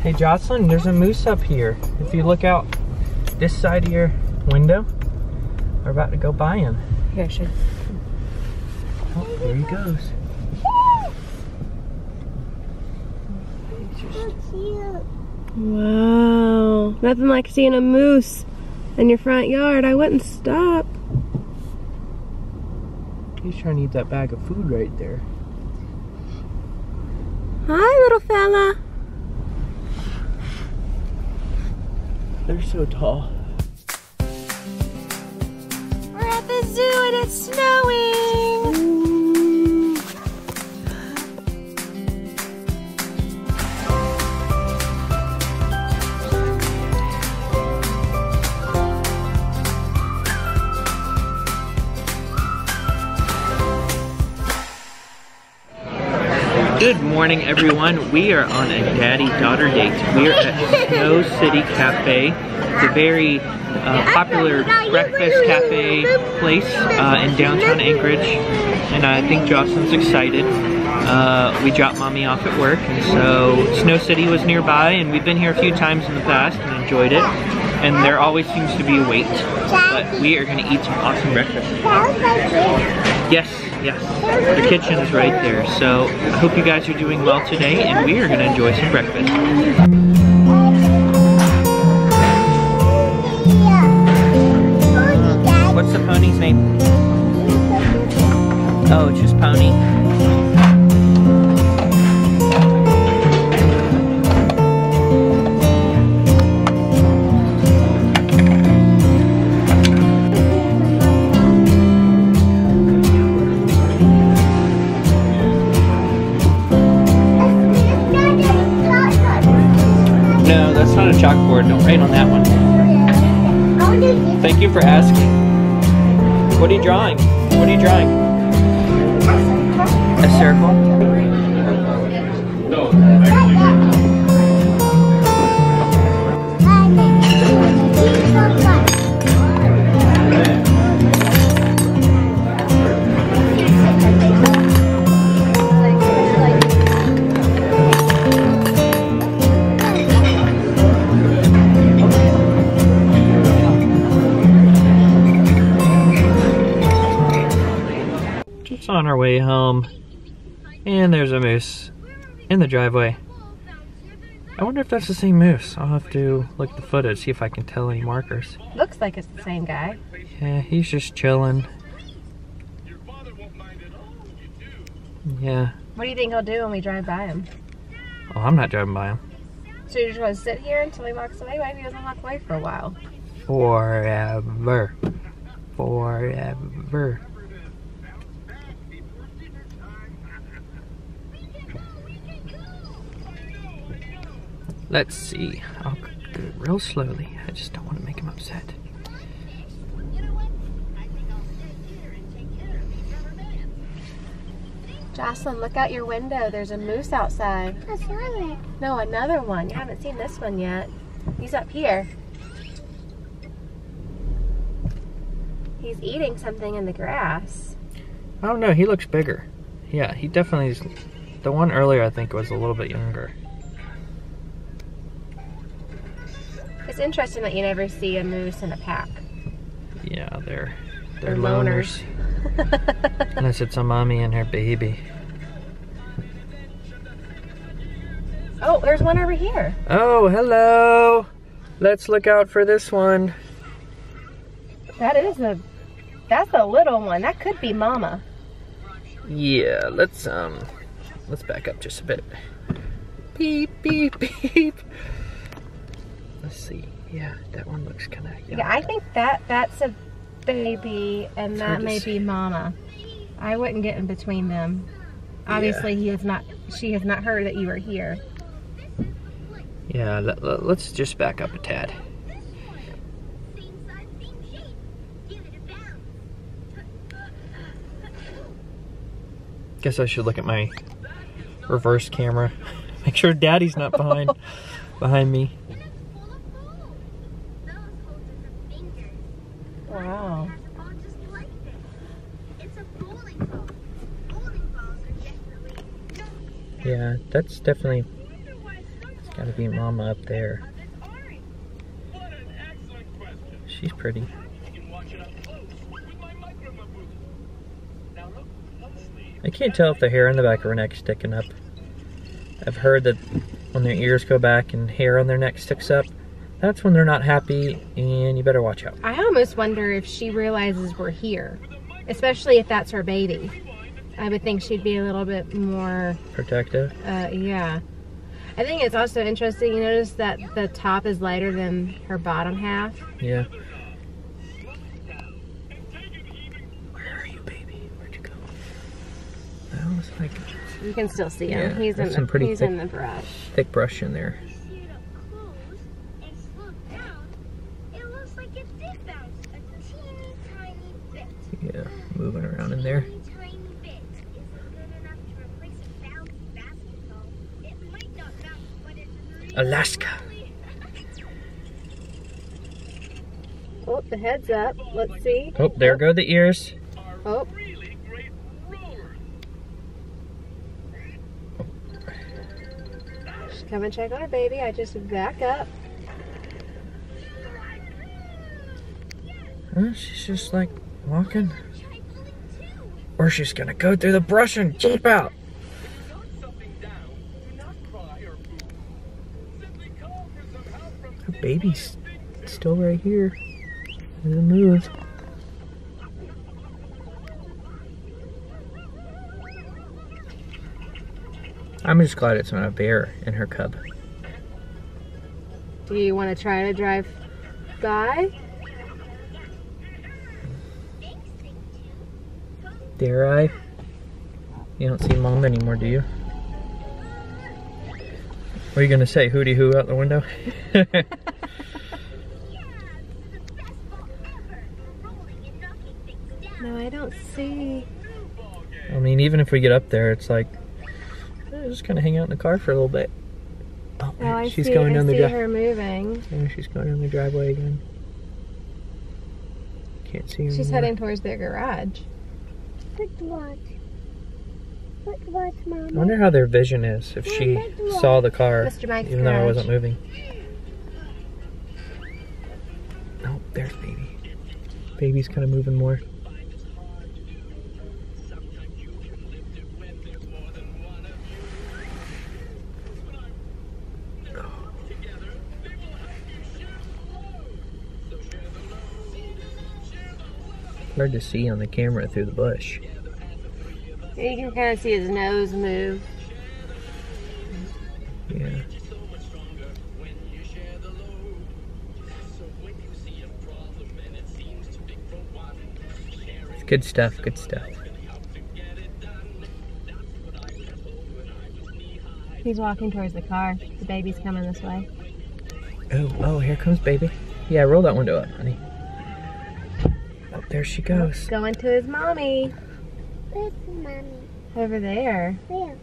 Hey Jocelyn, there's a moose up here. If you look out this side of your window, we're about to go by him. Here, should. Oh, there he goes. Wow, nothing like seeing a moose in your front yard. I wouldn't stop. He's trying to eat that bag of food right there. Hi, little fella. They're so tall. We're at the zoo and it's snowing. Good morning, everyone. We are on a daddy-daughter date. We are at Snow City Cafe. It's a very popular breakfast cafe place in downtown Anchorage, and I think Jocelyn's excited. We dropped mommy off at work, and so Snow City was nearby, and we've been here a few times in the past and enjoyed it. And there always seems to be a wait, but we are going to eat some awesome breakfast. Yes, yes, the kitchen is right there. So I hope you guys are doing well today, and we are going to enjoy some breakfast. What's the pony's name? Oh, it's just Pony. No, that's not a chalkboard. Don't write on that one. Thank you for asking. What are you drawing? What are you drawing? A circle? On our way home, and there's a moose in the driveway. I wonder if that's the same moose. I'll have to look at the footage, see if I can tell any markers. Looks like it's the same guy. Yeah, he's just chilling. Yeah. What do you think he'll do when we drive by him? Oh, I'm not driving by him. So you're just going to sit here until he walks away? Why if he doesn't walk away for a while? Forever. Forever. Let's see. I'll go real slowly. I just don't want to make him upset. Jocelyn, look out your window. There's a moose outside. I saw it. No, another one. You haven't seen this one yet. He's up here. He's eating something in the grass. I don't know. He looks bigger. Yeah, he definitely is. The one earlier I think was a little bit younger. It's interesting that you never see a moose in a pack. Yeah, they're loners. Unless it's a mommy and her baby. Oh, there's one over here. Oh, hello. Let's look out for this one. That's a little one. That could be mama. Yeah, let's back up just a bit. Beep, beep, beep. Let's see. Yeah, that one looks kind of young. Yeah, I think that's a baby, and that may be mama. I wouldn't get in between them. Obviously, yeah. She has not heard that you were here. Yeah, let's just back up a tad. Guess I should look at my reverse camera. Make sure Daddy's not behind me. Wow. Yeah, that's definitely, it's Gotta be Mama up there. She's pretty. I can't tell if the hair on the back of her neck's sticking up. I've heard that when their ears go back and hair on their neck sticks up, that's when they're not happy and you better watch out. I almost wonder if she realizes we're here, especially if that's her baby. I would think she'd be a little bit more protective. Yeah. I think it's also interesting, you notice that the top is lighter than her bottom half. Yeah. Where are you, baby? Where'd you go? That was like... You can still see him. Yeah, He's in the brush. Thick brush in there. Yeah, moving around in there. Alaska. Oh, the head's up. Let's see. Oh, there go the ears. Oh. She's come and check on her baby. I just back up. She's just like walking. Or she's gonna go through the brush and jump out. Her baby's still right here. Doesn't move. I'm just glad it's not a bear and her cub. Do you want to try to drive by? Dare I? You don't see Mom anymore, do you? What are you gonna say? Hootie hoo out the window? No, I don't see. I mean, even if we get up there, it's like, just gonna hang out in the car for a little bit. Oh, I she's see, going down the driveway. her moving. Yeah, she's going down the driveway again. Can't see her She's anymore. heading towards their garage. What, Mama? I wonder how their vision is if she saw the car, Mr. Mike's even though I garage. wasn't moving. Oh, there's baby. Baby's kind of moving more. Hard to see on the camera through the bush. You can kind of see his nose move. Yeah. It's good stuff, good stuff. He's walking towards the car. The baby's coming this way. Oh, here comes baby. Yeah, roll that window up, honey. Oh, there she goes. Going to his mommy. Where's Mommy? Over there. Where?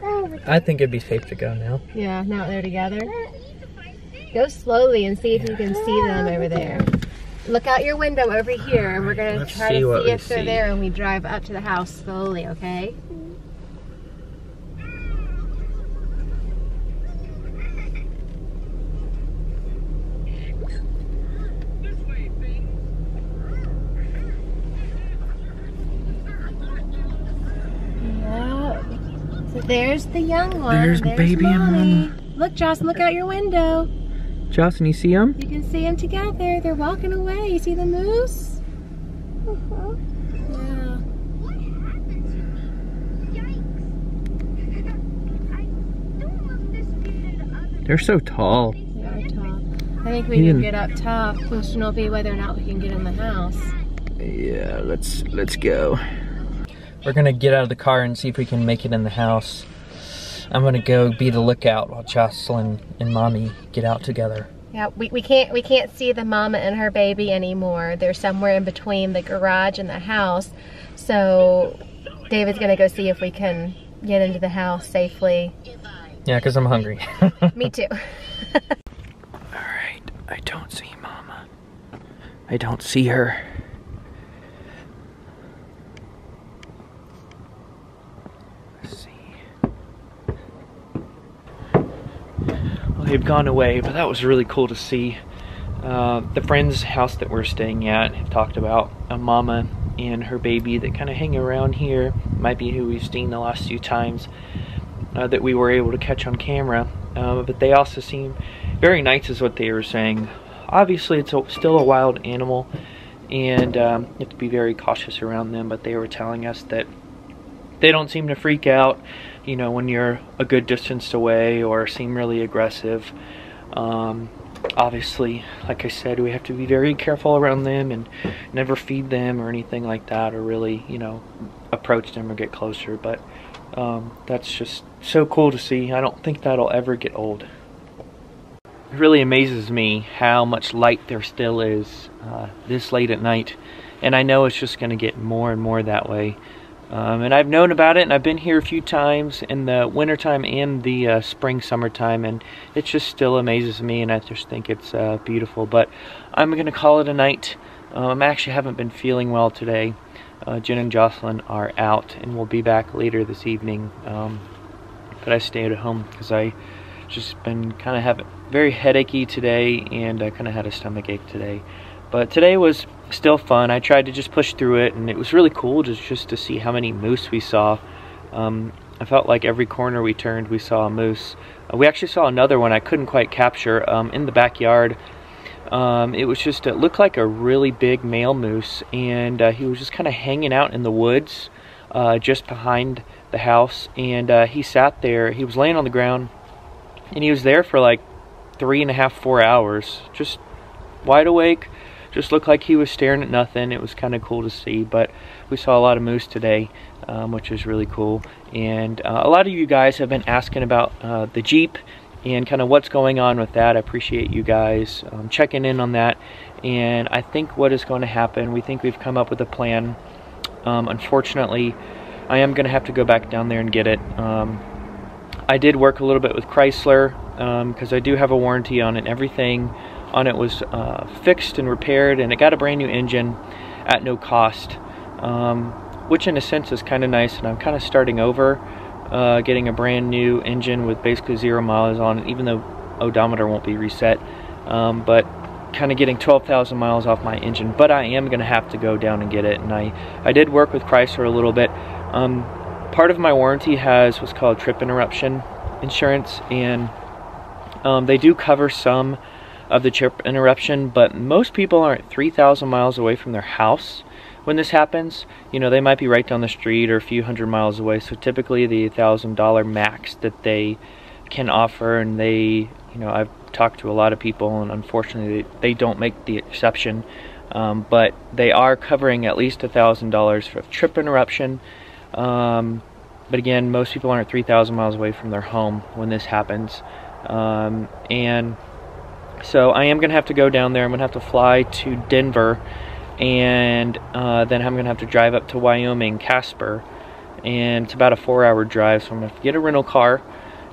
Oh, I think it'd be safe to go now. Yeah, now they're together. Go slowly and see if you can see them over there. Look out your window over here, and we're going to Let's try see to what see we if they're see. there when we drive up to the house slowly, okay? Yeah. So there's the young one. There's baby and mommy. Mama. Look, Jocelyn, look out your window. Jocelyn, you see them? You can see them together. They're walking away. You see the moose? uh-huh. Yeah. What happened? Yikes. I don't love this view than the other. They're so tall. They are tall. I think we Even- can get up top. The question will be whether or not we can get in the house. Yeah, let's go. We're gonna get out of the car and see if we can make it in the house. I'm gonna go be the lookout while Jocelyn and Mommy get out together. Yeah, we can't see the mama and her baby anymore. They're somewhere in between the garage and the house. So David's gonna go see if we can get into the house safely. Yeah, because I'm hungry. Me too. Alright, I don't see Mama. I don't see her. Let's see. they've gone away, but that was really cool to see. The friend's house that we're staying at have talked about a mama and her baby that kind of hang around here. Might be who we've seen the last few times that we were able to catch on camera. But they also seem very nice is what they were saying. Obviously it's still a wild animal, and you have to be very cautious around them, but they were telling us that they don't seem to freak out, you know, when you're a good distance away or seem really aggressive. Obviously, like I said, we have to be very careful around them and never feed them or anything like that, or really, you know, approach them or get closer. But that's just so cool to see. I don't think that'll ever get old. It really amazes me how much light there still is this late at night, and I know it's just going to get more and more that way. And I've known about it, and I've been here a few times in the wintertime and the spring, summertime, and it just still amazes me, and I just think it's beautiful. But I'm going to call it a night. I actually haven't been feeling well today. Jen and Jocelyn are out, and we'll be back later this evening. But I stayed at home because I just been kind of having very headachy today, and I kind of had a stomach ache today. But today was still fun. I tried to just push through it, and it was really cool just to see how many moose we saw. I felt like every corner we turned we saw a moose. We actually saw another one I couldn't quite capture in the backyard. It looked like a really big male moose, and he was just kind of hanging out in the woods just behind the house, and he sat there. He was laying on the ground, and he was there for like 3.5 to 4 hours, just wide awake. Just looked like he was staring at nothing. It was kind of cool to see. But we saw a lot of moose today, which was really cool. And a lot of you guys have been asking about the Jeep and kind of what's going on with that. I appreciate you guys checking in on that. And I think what is going to happen, we think we've come up with a plan. Unfortunately, I am going to have to go back down there and get it. I did work a little bit with Chrysler because I do have a warranty on it and everything on it was fixed and repaired, and it got a brand new engine at no cost, which in a sense is kind of nice. And I'm kind of starting over, getting a brand new engine with basically 0 miles on it, even though odometer won't be reset, but kind of getting 12,000 miles off my engine. But I am going to have to go down and get it, and I did work with Chrysler a little bit. Part of my warranty has what's called trip interruption insurance, and they do cover some of the trip interruption, but most people aren't 3,000 miles away from their house when this happens. You know, they might be right down the street or a few hundred miles away, so typically the $1,000 max that they can offer, and they, you know, I've talked to a lot of people, and unfortunately they don't make the exception, but they are covering at least $1,000 for trip interruption. But again, most people aren't 3,000 miles away from their home when this happens, and so I am going to have to go down there. I'm going to have to fly to Denver, and then I'm going to have to drive up to Wyoming, Casper, and it's about a 4-hour drive, so I'm going to have to get a rental car,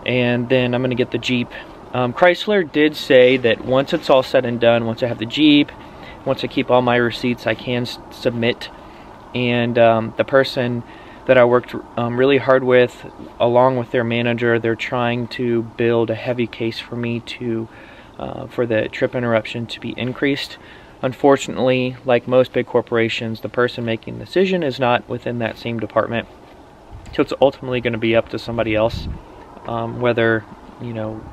and then I'm going to get the Jeep. Chrysler did say that once it's all said and done, once I have the Jeep, once I keep all my receipts, I can submit, and the person that I worked really hard with, along with their manager, they're trying to build a heavy case for me to for the trip interruption to be increased. Unfortunately, like most big corporations, the person making the decision is not within that same department, so it's ultimately going to be up to somebody else whether, you know,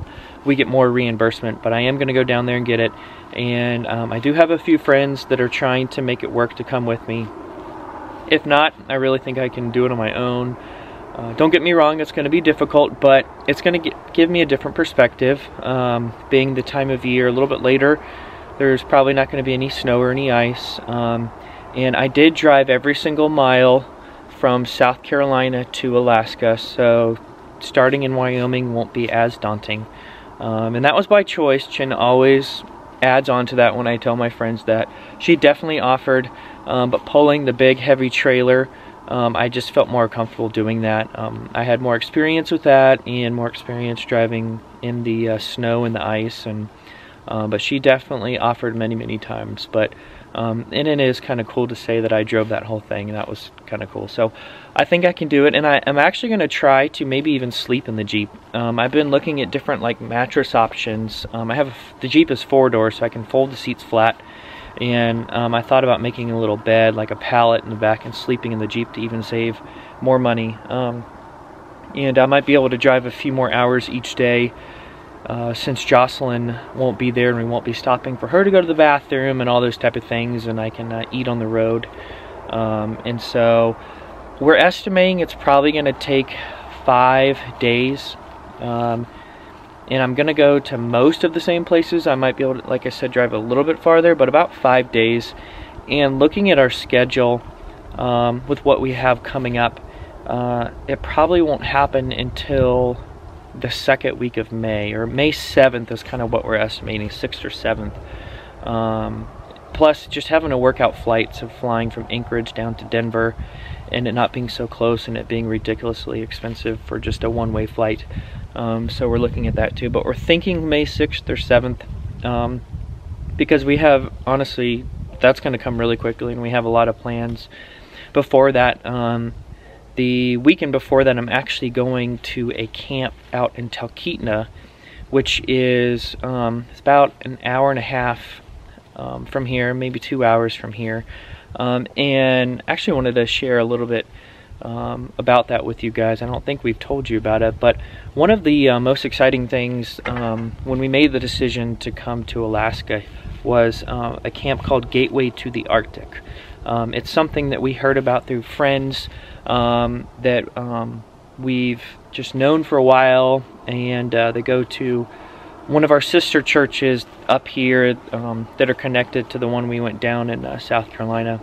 we get more reimbursement. But I am going to go down there and get it, and I do have a few friends that are trying to make it work to come with me. If not, I really think I can do it on my own. Don't get me wrong, it's going to be difficult, but it's going to give me a different perspective. Being the time of year, a little bit later, there's probably not going to be any snow or any ice. And I did drive every single mile from South Carolina to Alaska, so starting in Wyoming won't be as daunting. And that was by choice. Jen always adds on to that when I tell my friends that. She definitely offered, but pulling the big heavy trailer, I just felt more comfortable doing that. I had more experience with that and more experience driving in the snow and the ice, and but she definitely offered many times. But And it is kind of cool to say that I drove that whole thing, and that was kind of cool. So I think I can do it, and I'm actually going to try to maybe even sleep in the Jeep. I've been looking at different like mattress options. The Jeep is 4-door, so I can fold the seats flat, and I thought about making a little bed, like a pallet in the back, and sleeping in the Jeep to even save more money. And I might be able to drive a few more hours each day, since Jocelyn won't be there and we won't be stopping for her to go to the bathroom and all those type of things, and I can eat on the road. And so we're estimating it's probably going to take 5 days, and I'm going to go to most of the same places. I might be able to, like I said, drive a little bit farther, but about 5 days. And looking at our schedule, with what we have coming up, it probably won't happen until the second week of May, or May 7th is kind of what we're estimating, 6th or 7th. Plus just having to work out flights of flying from Anchorage down to Denver, and it not being so close and it being ridiculously expensive for just a one-way flight. So we're looking at that too, but we're thinking May 6th or 7th, because we have, honestly, that's going to come really quickly, and we have a lot of plans before that. The weekend before that, I'm actually going to a camp out in Talkeetna, which is it's about an hour and a half from here, maybe 2 hours from here. And actually wanted to share a little bit about that with you guys. I don't think we've told you about it, but one of the most exciting things when we made the decision to come to Alaska was a camp called Gateway to the Arctic. It's something that we heard about through friends that we've just known for a while, and they go to one of our sister churches up here that are connected to the one we went down in South Carolina.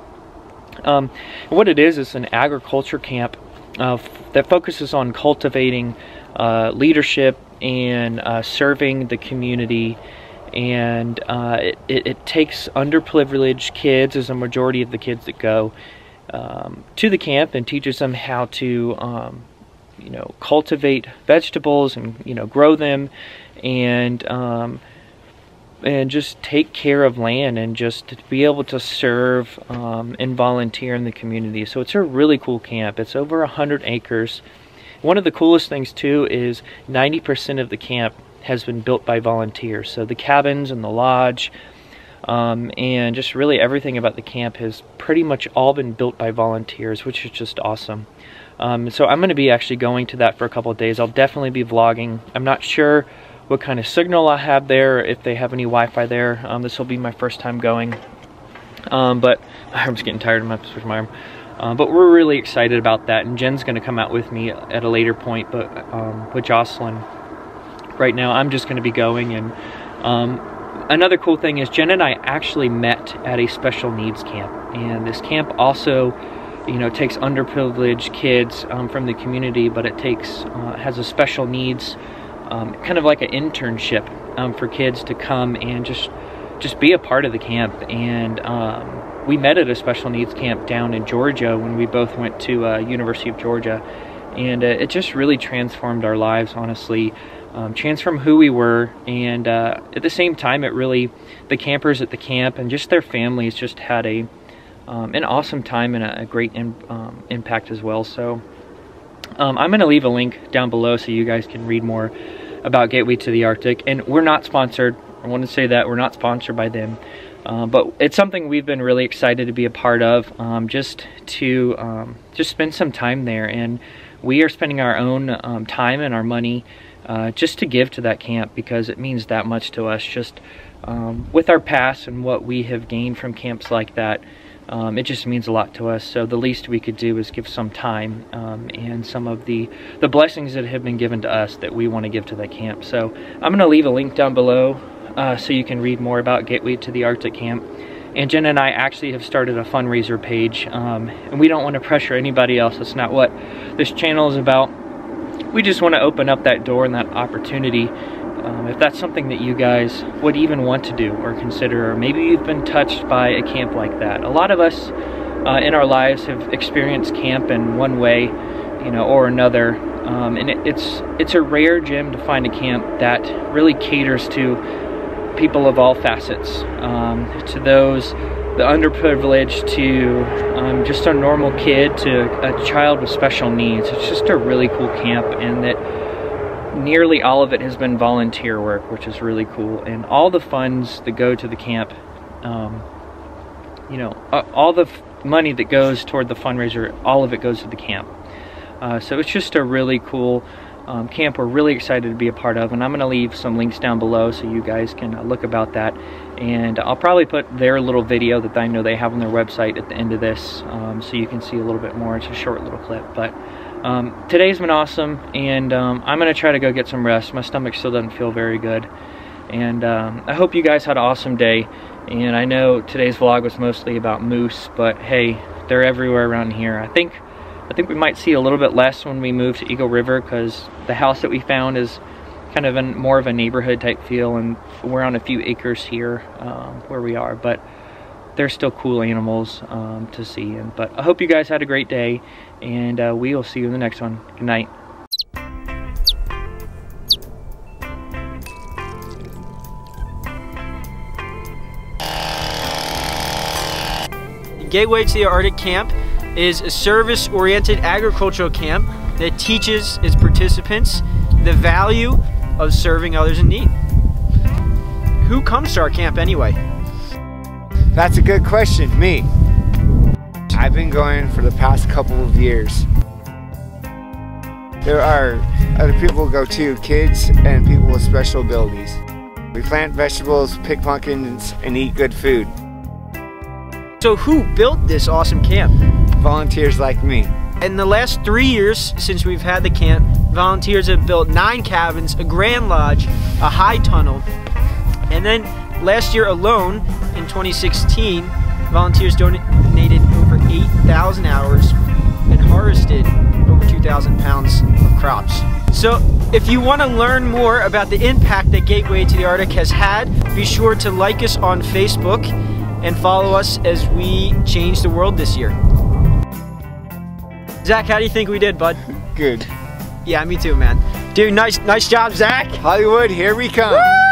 What it is an agriculture camp that focuses on cultivating leadership and serving the community. And it takes underprivileged kids, as a majority of the kids that go to the camp, and teaches them how to cultivate vegetables and grow them, and just take care of land, and just to be able to serve and volunteer in the community. So it's a really cool camp. It's over 100 acres. One of the coolest things too is 90% of the camp has been built by volunteers. So the cabins and the lodge, and just really everything about the camp has pretty much all been built by volunteers, which is just awesome. So I'm going to be actually going to that for a couple of days. I'll definitely be vlogging. I'm not sure what kind of signal I have there, if they have any Wi-Fi there. This will be my first time going. But my arm's getting tired. I'm going to have to switch my arm. But we're really excited about that, and Jen's going to come out with me at a later point, but with Jocelyn. Right now I'm just going to be going. And another cool thing is Jen and I actually met at a special needs camp, and this camp also takes underprivileged kids from the community, but it has a special needs kind of like an internship for kids to come and just be a part of the camp. And we met at a special needs camp down in Georgia when we both went to University of Georgia, and it just really transformed our lives, honestly. Transform who we were, and at the same time, the campers at the camp and just their families just had an awesome time and a great impact as well. So I'm going to leave a link down below so you guys can read more about Gateway to the Arctic. And we're not sponsored. I want to say that we're not sponsored by them, but it's something we've been really excited to be a part of, just to spend some time there. And we are spending our own time and our money just to give to that camp, because it means that much to us. Just with our past and what we have gained from camps like that, it just means a lot to us. So the least we could do is give some time and some of the blessings that have been given to us that we want to give to that camp. So I'm going to leave a link down below so you can read more about Gateway to the Arctic camp. And Jen and I actually have started a fundraiser page, and we don't want to pressure anybody else. That's not what this channel is about. We just want to open up that door and that opportunity. If that's something that you guys would even want to do or consider, or maybe you've been touched by a camp like that. A lot of us in our lives have experienced camp in one way, or another, and it's a rare gem to find a camp that really caters to people of all facets, to those the underprivileged to just a normal kid to a child with special needs. It's just a really cool camp, and that nearly all of it has been volunteer work, which is really cool. And all the funds that go to the camp, you know, all the money that goes toward the fundraiser, all of it goes to the camp. So it's just a really cool camp we're really excited to be a part of, and I'm going to leave some links down below so you guys can look about that, and I'll probably put their little video that I know they have on their website at the end of this, so you can see a little bit more. It's a short little clip, but today's been awesome, and I'm going to try to go get some rest. My stomach still doesn't feel very good, and I hope you guys had an awesome day. And I know today's vlog was mostly about moose, but hey, they're everywhere around here. I think we might see a little bit less when we move to Eagle River, because the house that we found is kind of more of a neighborhood type feel, and we're on a few acres here where we are, but they're still cool animals to see. But I hope you guys had a great day, and we will see you in the next one. Good night. Gateway to the Arctic Camp is a service-oriented agricultural camp that teaches its participants the value of serving others in need. Who comes to our camp anyway? That's a good question. Me. I've been going for the past couple of years. There are other people who go too, kids and people with special abilities. We plant vegetables, pick pumpkins, and eat good food. So who built this awesome camp? Volunteers like me. In the last 3 years since we've had the camp, volunteers have built 9 cabins, a grand lodge, a high tunnel, and then last year alone, in 2016, volunteers donated over 8,000 hours and harvested over 2,000 pounds of crops. So if you want to learn more about the impact that Gateway to the Arctic has had, be sure to like us on Facebook and follow us as we change the world this year. Zach, how do you think we did, bud? Good. Yeah, me too, man. Dude, nice job, Zach. Hollywood, here we come. Woo!